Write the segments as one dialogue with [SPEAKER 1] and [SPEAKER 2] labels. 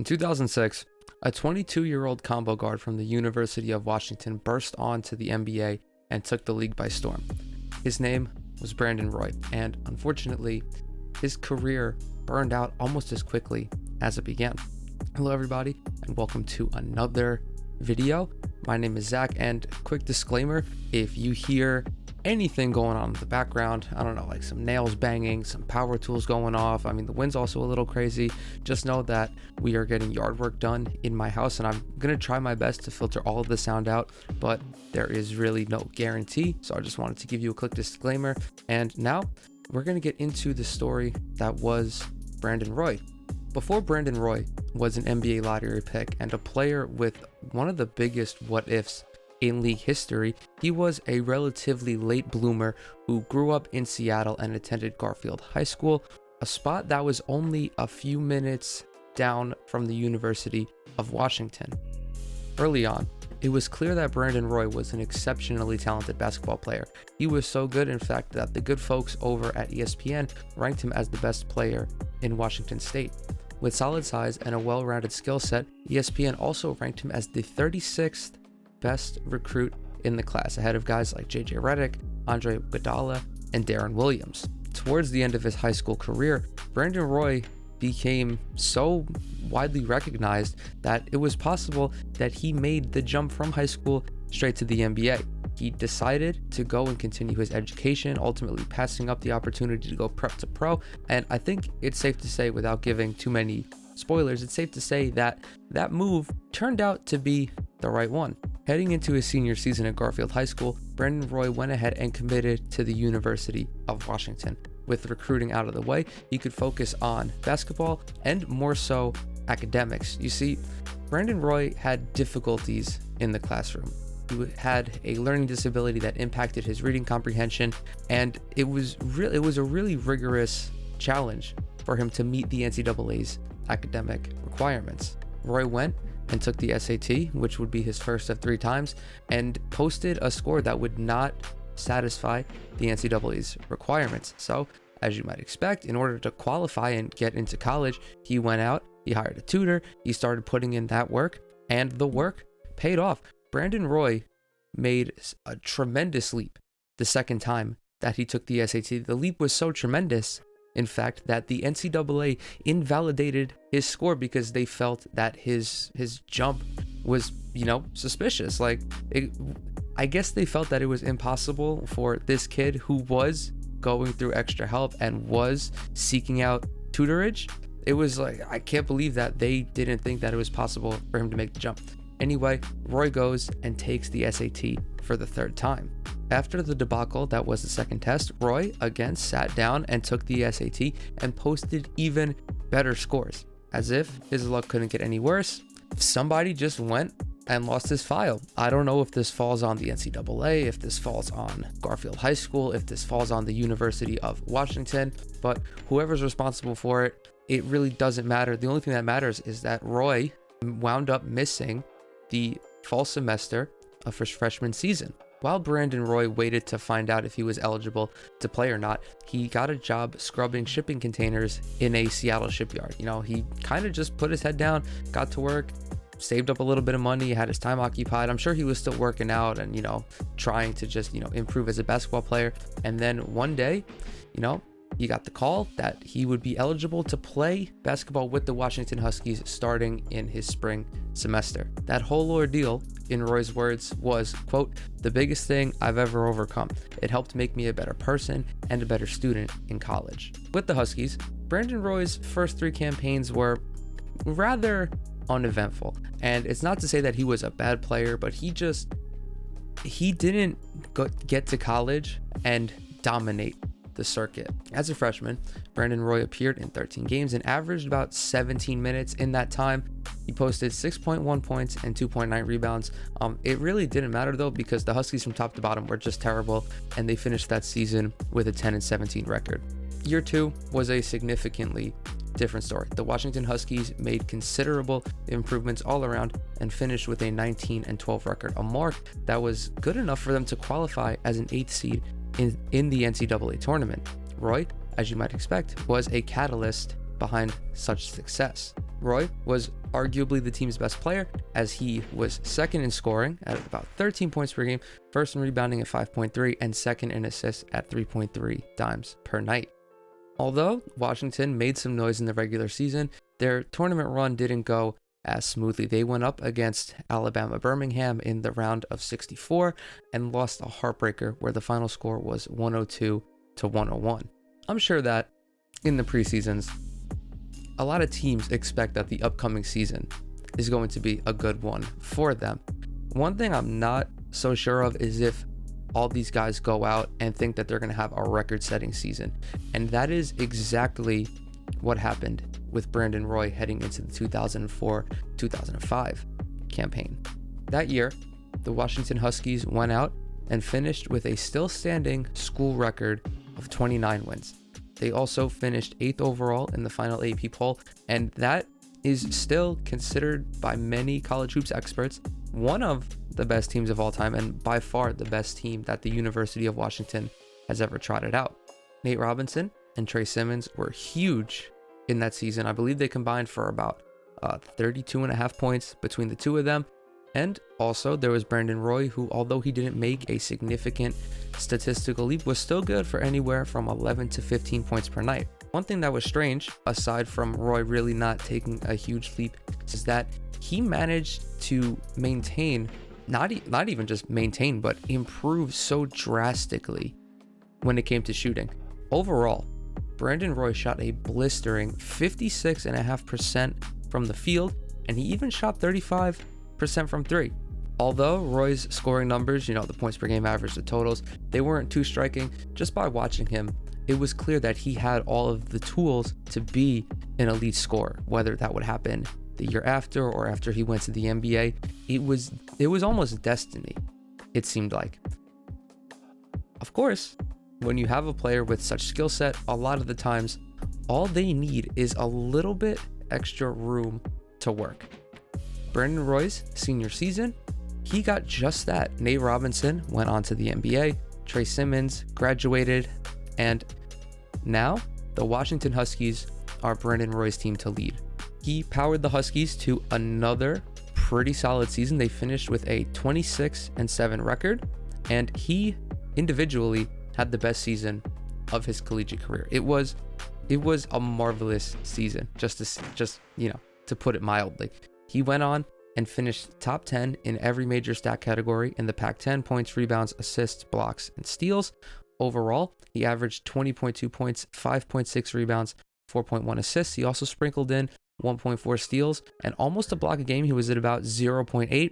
[SPEAKER 1] In 2006, a 22-year-old combo guard from the University of Washington burst onto the NBA and took the league by storm. His name was Brandon Roy, and unfortunately, his career burned out almost as quickly as it began. Hello everybody, and welcome to another video. My name is Zach, and quick disclaimer, if you hear anything going on in the background, I don't know, like some nails banging, some power tools going off, I mean the wind's also a little crazy, just know that we are getting yard work done in my house, and I'm gonna try my best to filter all of the sound out, but there is really no guarantee. So I just wanted to give you a quick disclaimer. And now we're gonna get into the story that was Brandon Roy. Before Brandon Roy was an NBA lottery pick and a player with one of the biggest what ifs in league history, he was a relatively late bloomer who grew up in Seattle and attended Garfield High School, a spot that was only a few minutes down from the University of Washington. Early on, it was clear that Brandon Roy was an exceptionally talented basketball player. He was so good, in fact, that the good folks over at ESPN ranked him as the best player in Washington State. With solid size and a well-rounded skill set, ESPN also ranked him as the 36th best recruit in the class, ahead of guys like JJ Redick, Andre Iguodala, and Darren Williams. Towards the end of his high school career, Brandon Roy became so widely recognized that it was possible that he made the jump from high school straight to the NBA. He decided to go and continue his education, ultimately passing up the opportunity to go prep to pro. And I think it's safe to say, without giving too many spoilers, it's safe to say that that move turned out to be the right one. Heading into his senior season at Garfield High School, Brandon Roy went ahead and committed to the University of Washington. With recruiting out of the way, he could focus on basketball and more so academics. You see, Brandon Roy had difficulties in the classroom. He had a learning disability that impacted his reading comprehension, and it was a really rigorous challenge for him to meet the NCAA's academic requirements. Roy went and took the SAT, which would be his first of 3 times, and posted a score that would not satisfy the NCAA's requirements. So, as you might expect, in order to qualify and get into college, he went out, he hired a tutor, he started putting in that work, and the work paid off. Brandon Roy made a tremendous leap the second time that he took the SAT. The leap was so tremendous, in fact, that the NCAA invalidated his score because they felt that his jump was, suspicious. I guess they felt that it was impossible for this kid who was going through extra help and was seeking out tutorage. It was like, I can't believe that they didn't think that it was possible for him to make the jump. Anyway, Roy goes and takes the SAT for the 3rd time. After the debacle that was the second test, Roy again sat down and took the SAT and posted even better scores. As if his luck couldn't get any worse, somebody just went and lost his file. I don't know if this falls on the NCAA, if this falls on Garfield High School, if this falls on the University of Washington, but whoever's responsible for it, it really doesn't matter. The only thing that matters is that Roy wound up missing the fall semester of his freshman season. While Brandon Roy waited to find out if he was eligible to play or not, he got a job scrubbing shipping containers in a Seattle shipyard. He kind of just put his head down, got to work, saved up a little bit of money, had his time occupied. I'm sure he was still working out and, trying to just, improve as a basketball player. And then one day, he got the call that he would be eligible to play basketball with the Washington Huskies starting in his spring semester. That whole ordeal, in Roy's words, was, quote, the biggest thing I've ever overcome. It helped make me a better person and a better student in college. With the Huskies, Brandon Roy's first 3 campaigns were rather uneventful. And it's not to say that he was a bad player, but he didn't get to college and dominate the circuit. As a freshman, Brandon Roy appeared in 13 games and averaged about 17 minutes in that time. He posted 6.1 points and 2.9 rebounds. It really didn't matter though, because the Huskies from top to bottom were just terrible, and they finished that season with a 10-17 record. Year 2 was a significantly different story. The Washington Huskies made considerable improvements all around and finished with a 19-12 record, a mark that was good enough for them to qualify as an 8th seed in the NCAA tournament. Roy, as you might expect, was a catalyst behind such success. Roy was arguably the team's best player, as he was second in scoring at about 13 points per game, first in rebounding at 5.3, and second in assists at 3.3 dimes per night. Although Washington made some noise in the regular season, their tournament run didn't go as smoothly. They went up against Alabama Birmingham in the round of 64 and lost a heartbreaker where the final score was 102-101. I'm sure that in the preseasons, a lot of teams expect that the upcoming season is going to be a good one for them. One thing I'm not so sure of is if all these guys go out and think that they're going to have a record-setting season. And that is exactly what happened with Brandon Roy heading into the 2004-2005 campaign. That year, the Washington Huskies went out and finished with a still standing school record of 29 wins. They also finished 8th overall in the final AP poll, and that is still considered by many college hoops experts one of the best teams of all time, and by far the best team that the University of Washington has ever trotted out. Nate Robinson and Trey Simmons were huge in that season. I believe they combined for about 32.5 points between the two of them. And also there was Brandon Roy, who, although he didn't make a significant statistical leap, was still good for anywhere from 11 to 15 points per night. One thing that was strange, aside from Roy really not taking a huge leap, is that he managed to maintain, not even just maintain, but improve so drastically when it came to shooting. Overall, Brandon Roy shot a blistering 56.5% from the field, and he even shot 35% from three. Although Roy's scoring numbers, the points per game average, the totals, they weren't too striking, just by watching him, it was clear that he had all of the tools to be an elite scorer. Whether that would happen the year after or after he went to the NBA, it was almost destiny, it seemed like. Of course, when you have a player with such skill set, a lot of the times, all they need is a little bit extra room to work. Brandon Roy's senior season, he got just that. Nate Robinson went on to the NBA, Trey Simmons graduated, and now the Washington Huskies are Brandon Roy's team to lead. He powered the Huskies to another pretty solid season. They finished with a 26-7 record, and he individually had the best season of his collegiate career. It was a marvelous season, just to put it mildly. He went on and finished top 10 in every major stat category in the Pac-10: points, rebounds, assists, blocks, and steals. Overall, he averaged 20.2 points, 5.6 rebounds, 4.1 assists. He also sprinkled in 1.4 steals and almost a block a game. He was at about 0.8.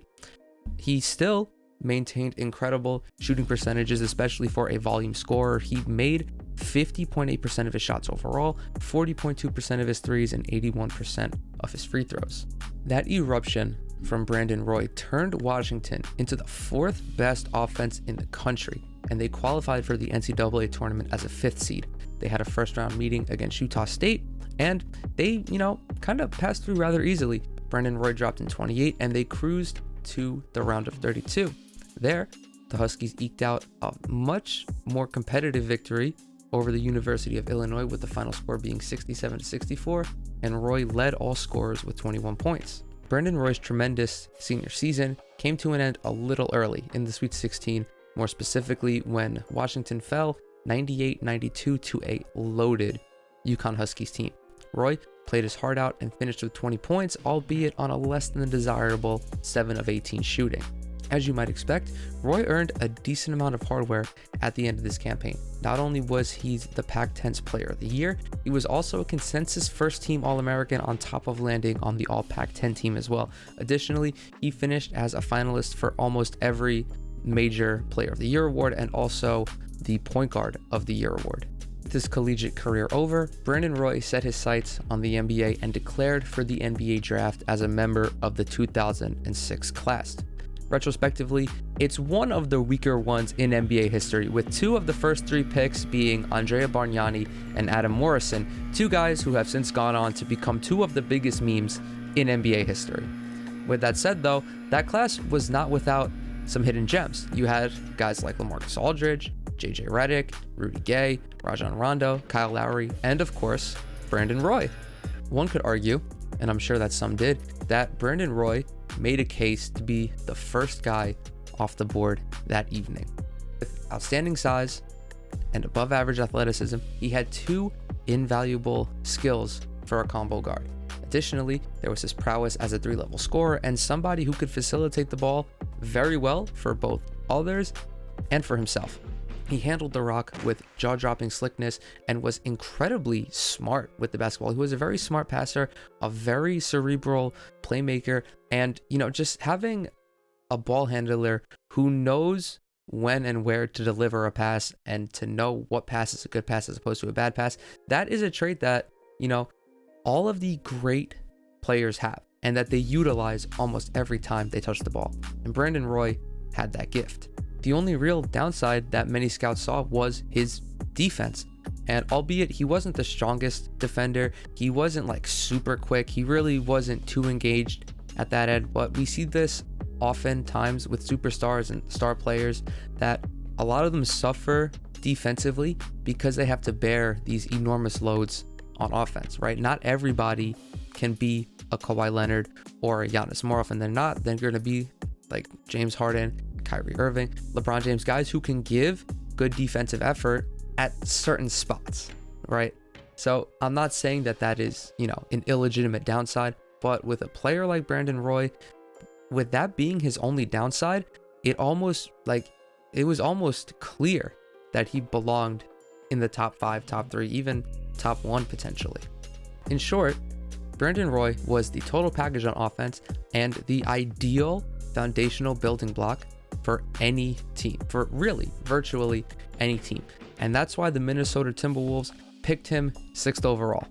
[SPEAKER 1] He still maintained incredible shooting percentages, especially for a volume scorer. He made 50.8% of his shots overall, 40.2% of his threes, and 81% of his free throws. That eruption from Brandon Roy turned Washington into the 4th best offense in the country, and they qualified for the NCAA tournament as a 5th seed. They had a first round meeting against Utah State, and they, kind of passed through rather easily. Brandon Roy dropped in 28, and they cruised to the round of 32. There, the Huskies eked out a much more competitive victory over the University of Illinois, with the final score being 67-64, and Roy led all scorers with 21 points. Brandon Roy's tremendous senior season came to an end a little early in the Sweet 16, more specifically when Washington fell 98-92 to a loaded UConn Huskies team. Roy played his heart out and finished with 20 points, albeit on a less than desirable 7 of 18 shooting. As you might expect, Roy earned a decent amount of hardware at the end of this campaign. Not only was he the Pac-10's Player of the Year, he was also a consensus first-team All-American, on top of landing on the All-Pac-10 team as well. Additionally, he finished as a finalist for almost every major Player of the Year award and also the Point Guard of the Year award. With his collegiate career over, Brandon Roy set his sights on the NBA and declared for the NBA draft as a member of the 2006 class. Retrospectively, it's one of the weaker ones in NBA history, with 2 of the first 3 picks being Andrea Bargnani and Adam Morrison, 2 guys who have since gone on to become 2 of the biggest memes in NBA history. With that said though, that class was not without some hidden gems. You had guys like LaMarcus Aldridge, JJ Redick, Rudy Gay, Rajon Rondo, Kyle Lowry, and of course, Brandon Roy. One could argue and I'm sure that some did, that Brandon Roy made a case to be the first guy off the board that evening. With outstanding size and above average athleticism, he had 2 invaluable skills for a combo guard. Additionally, there was his prowess as a 3-level scorer and somebody who could facilitate the ball very well for both others and for himself. He handled the rock with jaw-dropping slickness and was incredibly smart with the basketball. He was a very smart passer, a very cerebral playmaker, and, just having a ball handler who knows when and where to deliver a pass and to know what pass is a good pass as opposed to a bad pass. That is a trait that, all of the great players have and that they utilize almost every time they touch the ball. And Brandon Roy had that gift. The only real downside that many scouts saw was his defense. And albeit he wasn't the strongest defender, he wasn't like super quick, he really wasn't too engaged at that end. But we see this oftentimes with superstars and star players, that a lot of them suffer defensively because they have to bear these enormous loads on offense, right? Not everybody can be a Kawhi Leonard or a Giannis. More often than not, they're going to be like James Harden, Kyrie Irving, LeBron James, guys who can give good defensive effort at certain spots, right? So I'm not saying that is, an illegitimate downside, but with a player like Brandon Roy, with that being his only downside, it was almost clear that he belonged in the top 5, top 3, even top 1 potentially. In short, Brandon Roy was the total package on offense and the ideal foundational building block for any team, for really virtually any team. And that's why the Minnesota Timberwolves picked him 6th overall.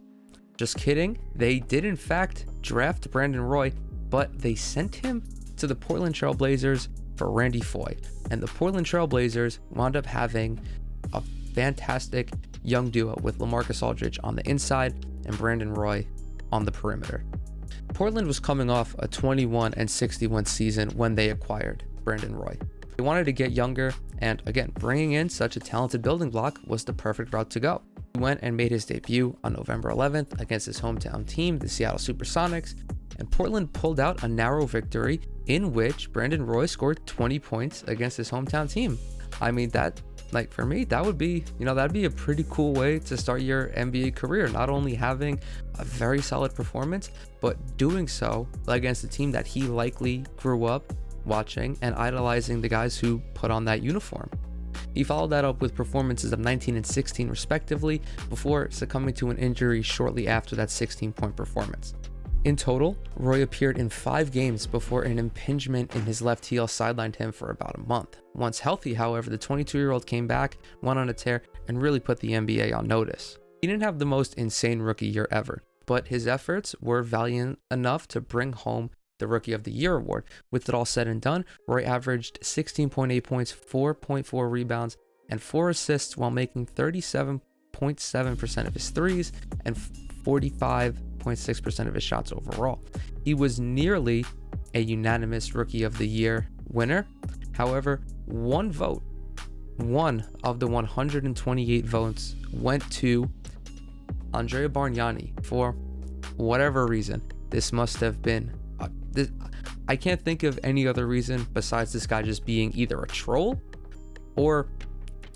[SPEAKER 1] Just kidding. They did in fact draft Brandon Roy, but they sent him to the Portland Trail Blazers for Randy Foye. And the Portland Trail Blazers wound up having a fantastic young duo with LaMarcus Aldridge on the inside and Brandon Roy on the perimeter. Portland was coming off a 21-61 season when they acquired Brandon Roy. They wanted to get younger, and again, bringing in such a talented building block was the perfect route to go. He went and made his debut on November 11th against his hometown team, the Seattle Supersonics, and Portland pulled out a narrow victory in which Brandon Roy scored 20 points against his hometown team. I mean, that, for me, that would be, that'd be a pretty cool way to start your NBA career. Not only having a very solid performance, but doing so against a team that he likely grew up watching and idolizing the guys who put on that uniform. He followed that up with performances of 19 and 16 respectively before succumbing to an injury shortly after that 16-point performance. In total, Roy appeared in 5 games before an impingement in his left heel sidelined him for about a month. Once healthy, however, the 22-year-old came back, went on a tear, and really put the NBA on notice. He didn't have the most insane rookie year ever, but his efforts were valiant enough to bring home the Rookie of the Year award. With it all said and done, Roy averaged 16.8 points, 4.4 rebounds, and 4 assists while making 37.7% of his threes and 45.6% of his shots overall. He was nearly a unanimous Rookie of the Year winner. However, one of the 128 votes went to Andrea Bargnani for whatever reason. This must have been I can't think of any other reason besides this guy just being either a troll or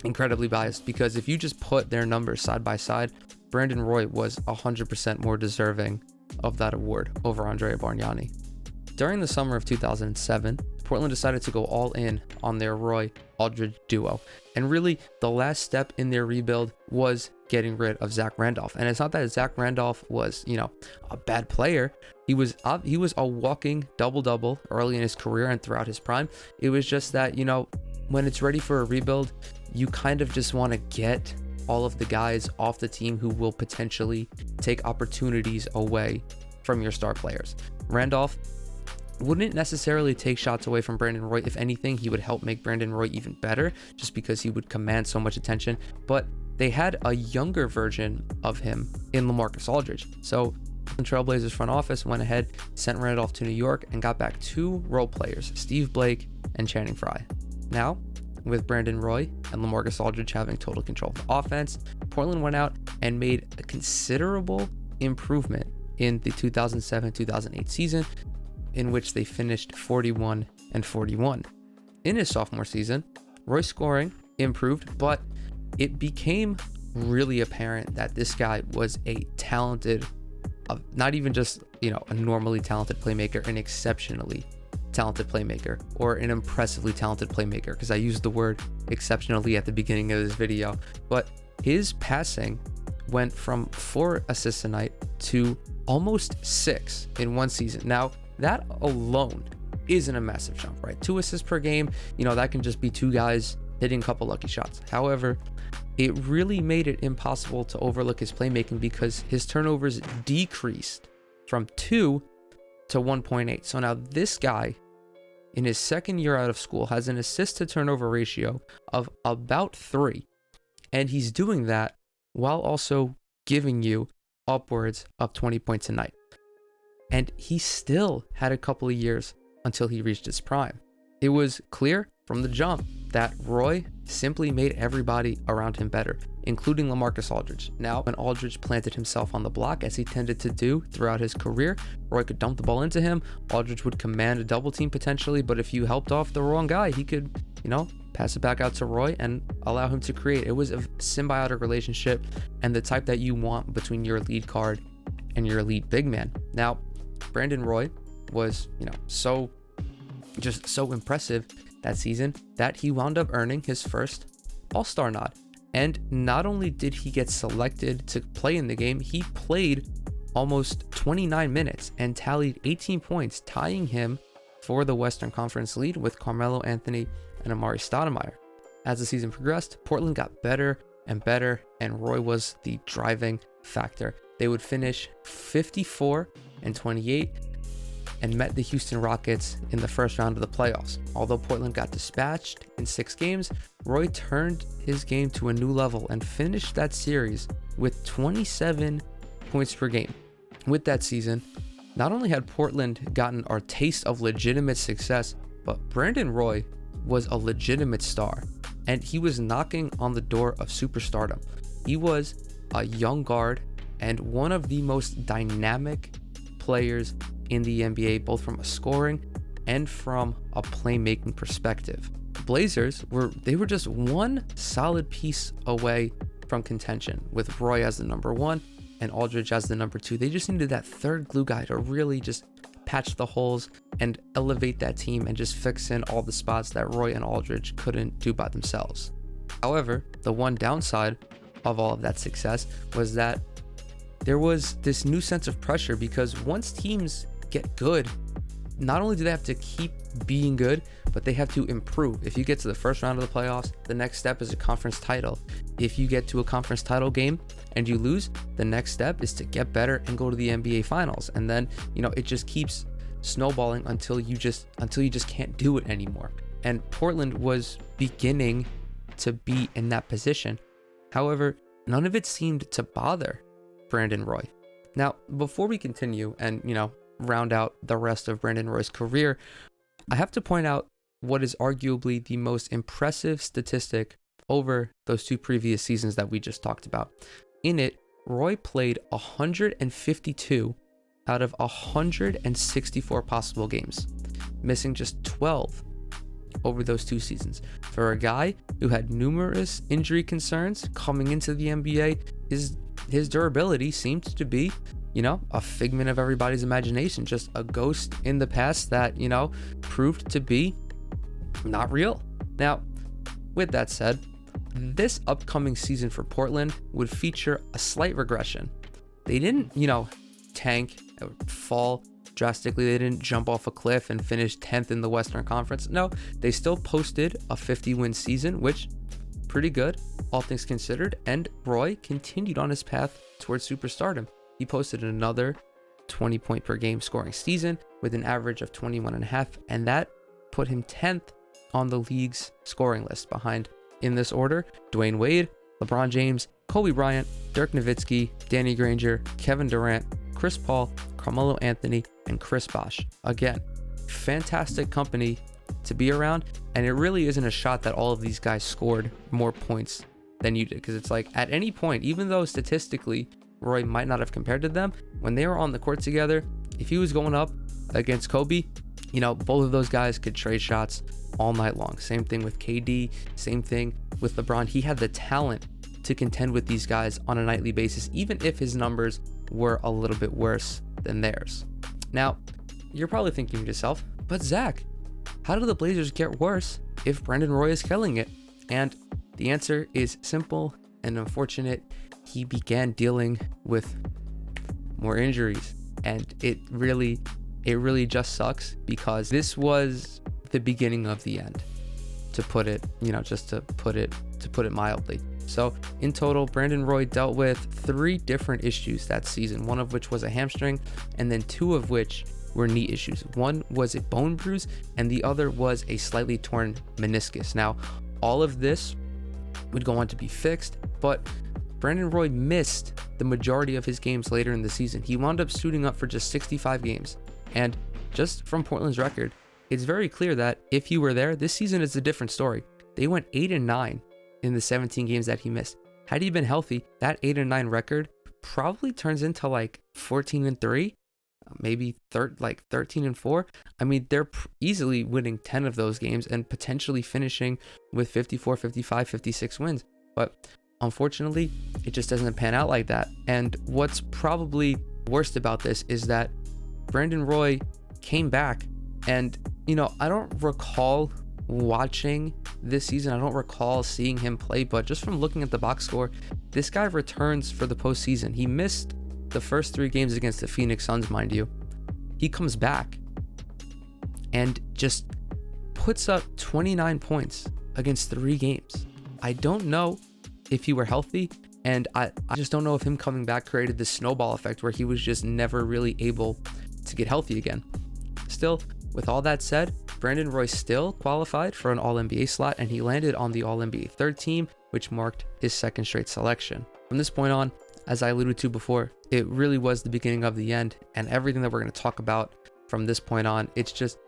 [SPEAKER 1] incredibly biased, because if you just put their numbers side by side, Brandon Roy was 100% more deserving of that award over Andrea Bargnani. During the summer of 2007, Portland decided to go all in on their Roy Aldridge duo, and really the last step in their rebuild was getting rid of Zach Randolph. And it's not that Zach Randolph was, a bad player. He was a walking double-double early in his career and throughout his prime. It was just that, when it's ready for a rebuild, you kind of just want to get all of the guys off the team who will potentially take opportunities away from your star players. Randolph wouldn't necessarily take shots away from Brandon Roy. If anything, he would help make Brandon Roy even better just because he would command so much attention. But they had a younger version of him in LaMarcus Aldridge. So the Trailblazers front office went ahead, sent Randolph to New York, and got back 2 role players, Steve Blake and Channing Frye. Now, with Brandon Roy and LaMarcus Aldridge having total control of the offense, Portland went out and made a considerable improvement in the 2007-2008 season, in which they finished 41-41. In his sophomore season, Roy's scoring improved, but it became really apparent that this guy was a talented, not even just, a normally talented playmaker, an exceptionally talented playmaker, or an impressively talented playmaker, because I used the word exceptionally at the beginning of this video. But his passing went from 4 assists a night to almost 6 in one season. Now, that alone isn't a massive jump, right? 2 assists per game, that can just be 2 guys hitting a couple lucky shots. However, it really made it impossible to overlook his playmaking because his turnovers decreased from 2 to 1.8. So now this guy, in his second year out of school, has an assist to turnover ratio of about 3. And he's doing that while also giving you upwards of 20 points a night. And he still had a couple of years until he reached his prime. It was clear from the jump that Roy simply made everybody around him better, including LaMarcus Aldridge. Now, when Aldridge planted himself on the block, as he tended to do throughout his career, Roy could dump the ball into him. Aldridge would command a double team potentially, but if you helped off the wrong guy, he could, pass it back out to Roy and allow him to create. It was a symbiotic relationship and the type that you want between your lead guard and your elite big man. Now, Brandon Roy was, so impressive that season that he wound up earning his first All-Star nod. And not only did he get selected to play in the game, he played almost 29 minutes and tallied 18 points, tying him for the Western Conference lead with Carmelo Anthony and Amari Stoudemire. As the season progressed, Portland got better and better, and Roy was the driving factor. They would finish 54-28 and met the Houston Rockets in the first round of the playoffs. Although Portland got dispatched in 6 games, Roy turned his game to a new level and finished that series with 27 points per game. With that season, not only had Portland gotten our taste of legitimate success, but Brandon Roy was a legitimate star, and he was knocking on the door of superstardom. He was a young guard and one of the most dynamic players in the NBA, both from a scoring and from a playmaking perspective. Blazers were just one solid piece away from contention, with Roy as the number 1 and Aldridge as the number 2. They just needed that third glue guy to really just patch the holes and elevate that team and just fix in all the spots that Roy and Aldridge couldn't do by themselves. However, the one downside of all of that success was that there was this new sense of pressure, because once teams get good, not only do they have to keep being good, but they have to improve. If you get to the first round of the playoffs, the next step is a conference title. If you get to a conference title game and you lose, the next step is to get better and go to the NBA finals. And then, it just keeps snowballing until you just can't do it anymore. And Portland was beginning to be in that position. However, none of it seemed to bother Brandon Roy. Now, before we continue and, round out the rest of Brandon Roy's career, I have to point out what is arguably the most impressive statistic over those 2 previous seasons that we just talked about. In it, Roy played 152 out of 164 possible games, missing just 12 over those 2 seasons. For a guy who had numerous injury concerns coming into the NBA, his durability seemed to be, a figment of everybody's imagination, just a ghost in the past that, proved to be not real. Now, with that said, this upcoming season for Portland would feature a slight regression. They didn't, tank or fall drastically. They didn't jump off a cliff and finish 10th in the Western Conference. No, they still posted a 50-win season, which pretty good, all things considered. And Roy continued on his path towards superstardom. He posted another 20 point per game scoring season with an average of 21.5, and that put him 10th on the league's scoring list, behind, in this order, Dwayne Wade, LeBron James, Kobe Bryant, Dirk Nowitzki, Danny Granger, Kevin Durant, Chris Paul, Carmelo Anthony, and Chris Bosh. Again, fantastic company to be around, and it really isn't a shot that all of these guys scored more points than you did, because it's like, at any point, even though statistically Roy might not have compared to them, when they were on the court together, if he was going up against Kobe, you know, both of those guys could trade shots all night long. Same thing with KD, same thing with LeBron. He had the talent to contend with these guys on a nightly basis, even if his numbers were a little bit worse than theirs. Now, you're probably thinking to yourself, but Zach, how do the Blazers get worse if Brandon Roy is killing it? And the answer is simple and unfortunate. He began dealing with more injuries, and it really just sucks, because this was the beginning of the end, to put it, just to put it mildly. So in total, Brandon Roy dealt with 3 different issues that season, one of which was a hamstring, and then 2 of which were knee issues. One was a bone bruise, and the other was a slightly torn meniscus. Now, all of this would go on to be fixed, but Brandon Roy missed the majority of his games later in the season. He wound up suiting up for just 65 games. And just from Portland's record, it's very clear that if he were there, this season is a different story. They went 8-9 in the 17 games that he missed. Had he been healthy, that 8-9 record probably turns into like 14-3, maybe 13-4. I mean, they're easily winning 10 of those games and potentially finishing with 54, 55, 56 wins. But unfortunately, it just doesn't pan out like that. And what's probably worst about this is that Brandon Roy came back, and I don't recall watching this season. I don't recall seeing him play, but just from looking at the box score, this guy returns for the postseason. He missed the first 3 games against the Phoenix Suns, mind you. He comes back and just puts up 29 points against 3 games. I don't know if he were healthy, and I just don't know if him coming back created this snowball effect where he was just never really able to get healthy again. Still, with all that said, Brandon Roy still qualified for an All-NBA slot, and he landed on the All-NBA 3rd team, which marked his 2nd straight selection. From this point on, as I alluded to before, it really was the beginning of the end, and everything that we're going to talk about from this point on, it's just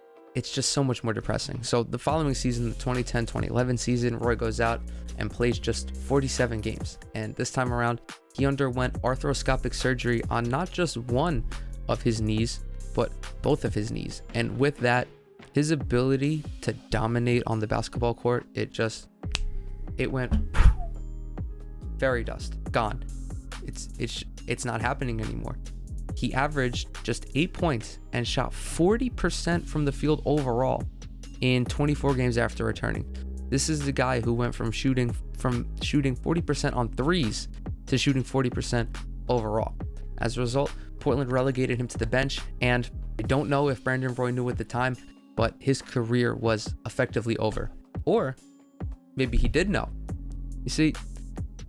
[SPEAKER 1] so much more depressing. So the following season, the 2010-2011 season, Roy goes out and plays just 47 games. And this time around, he underwent arthroscopic surgery on not just one of his knees, but both of his knees. And with that, his ability to dominate on the basketball court, it went fairy dust, gone. It's not happening anymore. He averaged just 8 points and shot 40% from the field overall in 24 games after returning. This is the guy who went from shooting 40% on threes to shooting 40% overall. As a result, Portland relegated him to the bench, and I don't know if Brandon Roy knew at the time, but his career was effectively over. Or maybe he did know. You see,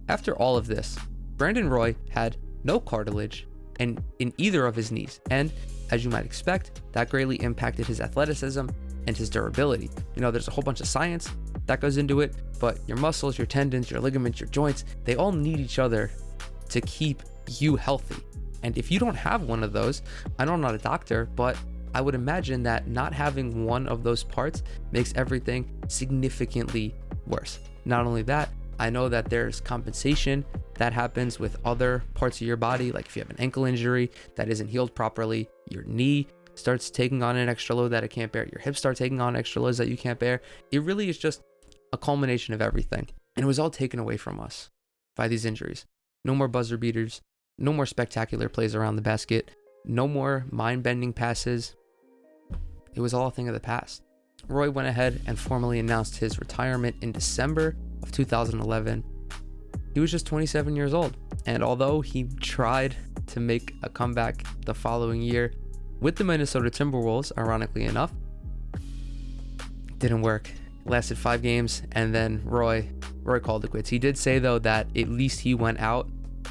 [SPEAKER 1] after all of this, Brandon Roy had no cartilage in either of his knees, and as you might expect, that greatly impacted his athleticism and his durability. There's a whole bunch of science that goes into it, but your muscles, your tendons, your ligaments, your joints, they all need each other to keep you healthy. And if you don't have one of those, I know I'm not a doctor, but I would imagine that not having one of those parts makes everything significantly worse. Not only that, I know that there's compensation that happens with other parts of your body, like if you have an ankle injury that isn't healed properly, your knee starts taking on an extra load that it can't bear, your hips start taking on extra loads that you can't bear. It really is just a culmination of everything. And it was all taken away from us by these injuries. No more buzzer beaters, no more spectacular plays around the basket, no more mind-bending passes. It was all a thing of the past. Roy went ahead and formally announced his retirement in December of 2011. He was just 27 years old, and although he tried to make a comeback the following year with the Minnesota Timberwolves, ironically enough, it didn't work. It lasted 5 games, and then Roy called it quits. He did say, though, that at least he went out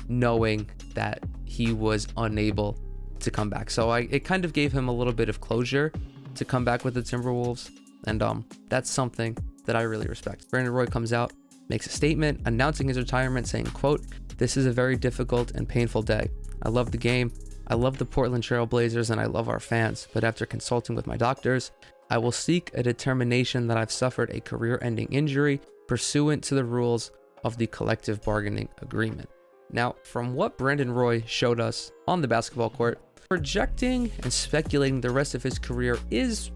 [SPEAKER 1] knowing that he was unable to come back. So it kind of gave him a little bit of closure to come back with the Timberwolves, and that's something that I really respect. Brandon Roy comes out, makes a statement announcing his retirement, saying, quote, "This is a very difficult and painful day. I love the game. I love the Portland Trail Blazers, and I love our fans. But after consulting with my doctors, I will seek a determination that I've suffered a career-ending injury pursuant to the rules of the collective bargaining agreement." Now, from what Brandon Roy showed us on the basketball court, projecting and speculating the rest of his career is,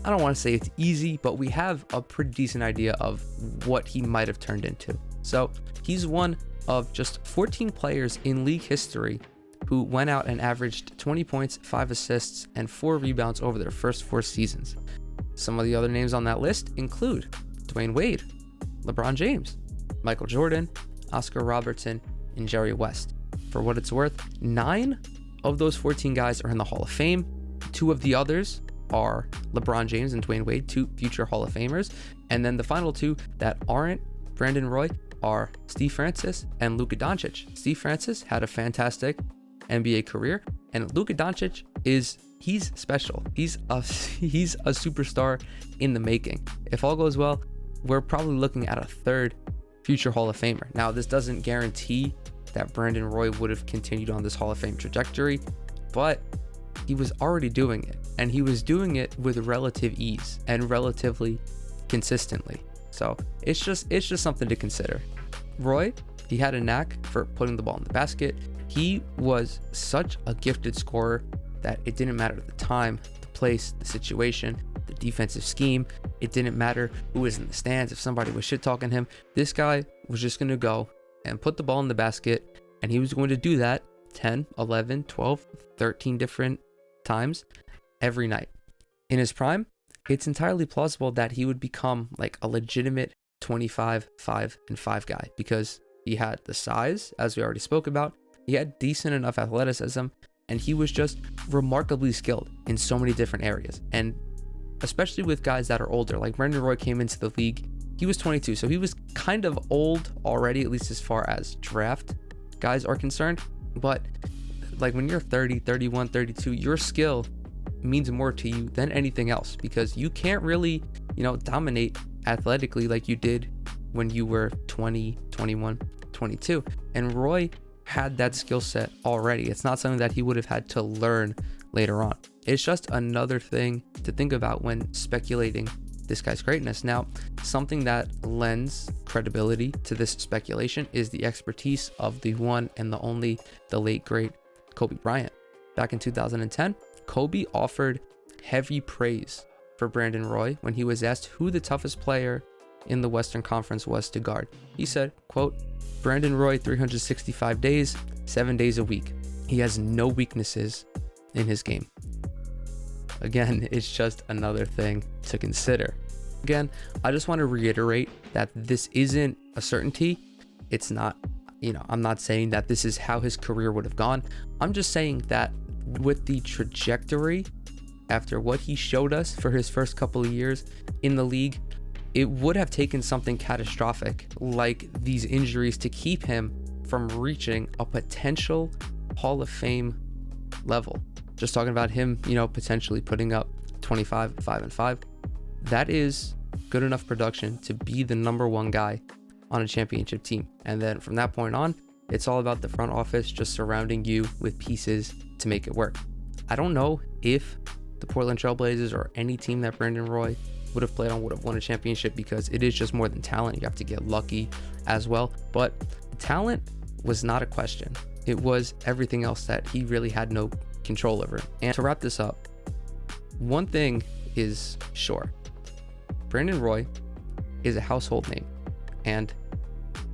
[SPEAKER 1] I don't want to say it's easy, but we have a pretty decent idea of what he might have turned into. So he's one of just 14 players in league history who went out and averaged 20 points, 5 assists, and 4 rebounds over their first 4 seasons. Some of the other names on that list include Dwayne Wade, LeBron James, Michael Jordan, Oscar Robertson, and Jerry West. For what it's worth, 9 of those 14 guys are in the Hall of Fame. 2 of the others are LeBron James and Dwayne Wade, 2 future Hall of Famers. And then the final 2 that aren't Brandon Roy are Steve Francis and Luka Doncic. Steve Francis had a fantastic NBA career, and Luka Doncic he's special. He's a superstar in the making. If all goes well, we're probably looking at a 3rd future Hall of Famer. Now, this doesn't guarantee that Brandon Roy would have continued on this Hall of Fame trajectory, but he was already doing it, and he was doing it with relative ease and relatively consistently. So it's just something to consider. Roy, he had a knack for putting the ball in the basket. He was such a gifted scorer that it didn't matter the time, the place, the situation, the defensive scheme. It didn't matter who was in the stands. If somebody was shit talking him, this guy was just going to go and put the ball in the basket, and he was going to do that 10, 11, 12, 13 different times every night. In his prime, it's entirely plausible that he would become like a legitimate 25, 5, and 5 guy, because he had the size, as we already spoke about. He had decent enough athleticism, and he was just remarkably skilled in so many different areas. And especially with guys that are older, like Brandon Roy came into the league, he was 22, so he was kind of old already, at least as far as draft guys are concerned. But like when you're 30, 31, 32, your skill means more to you than anything else, because you can't really, dominate athletically like you did when you were 20, 21, 22. And Roy had that skill set already. It's not something that he would have had to learn later on. It's just another thing to think about when speculating this guy's greatness. Now, something that lends credibility to this speculation is the expertise of the one and the only, the late great Kobe Bryant. Back in 2010, Kobe offered heavy praise for Brandon Roy when he was asked who the toughest player in the Western Conference was to guard. He said, quote, "Brandon Roy, 365 days, 7 days a week. He has no weaknesses in his game." Again, it's just another thing to consider. Again, I just want to reiterate that this isn't a certainty. It's not, I'm not saying that this is how his career would have gone. I'm just saying that with the trajectory after what he showed us for his first couple of years in the league, it would have taken something catastrophic like these injuries to keep him from reaching a potential Hall of Fame level. Just talking about him, potentially putting up 25, 5, and 5. That is good enough production to be the number 1 guy on a championship team. And then from that point on, it's all about the front office just surrounding you with pieces to make it work. I don't know if the Portland Trailblazers or any team that Brandon Roy would have played on would have won a championship, because it is just more than talent. You have to get lucky as well. But talent was not a question. It was everything else that he really had no control over. And to wrap this up, one thing is sure. Brandon Roy is a household name. And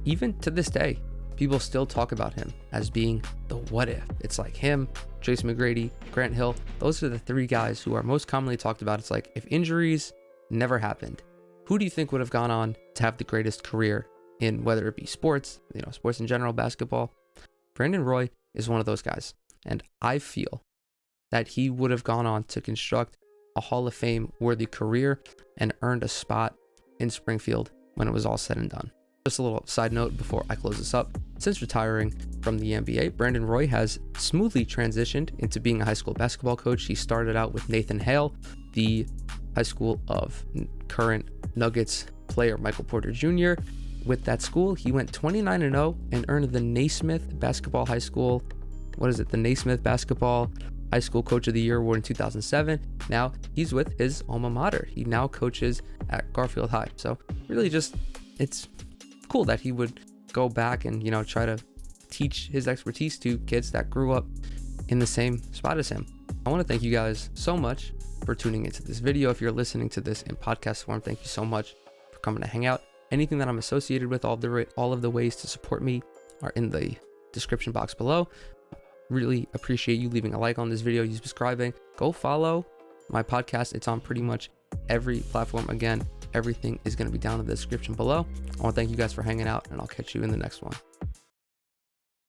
[SPEAKER 1] even to this day, people still talk about him as being the what if. It's like him, Trace McGrady, Grant Hill. Those are the 3 guys who are most commonly talked about. It's like, if injuries never happened, who do you think would have gone on to have the greatest career in, whether it be sports, sports in general, basketball? Brandon Roy is one of those guys. And I feel that he would have gone on to construct a Hall of Fame worthy career and earned a spot in Springfield when it was all said and done. Just a little side note before I close this up. Since retiring from the NBA, Brandon Roy has smoothly transitioned into being a high school basketball coach. He started out with Nathan Hale, the high school of current Nuggets player Michael Porter Jr. With that school, he went 29-0 and earned the Naismith Basketball High School, the Naismith Basketball High School Coach of the Year award in 2007. Now he's with his alma mater. He now coaches at Garfield High. So really just, it's cool that he would go back and, try to teach his expertise to kids that grew up in the same spot as him. I want to thank you guys so much for tuning into this video. If you're listening to this in podcast form, thank you so much for coming to hang out. Anything that I'm associated with, all of the ways to support me are in the description box below. Really appreciate you leaving a like on this video, you subscribing. Go follow my podcast. It's on pretty much every platform. Again, everything is going to be down in the description below. I want to thank you guys for hanging out, and I'll catch you in the next one.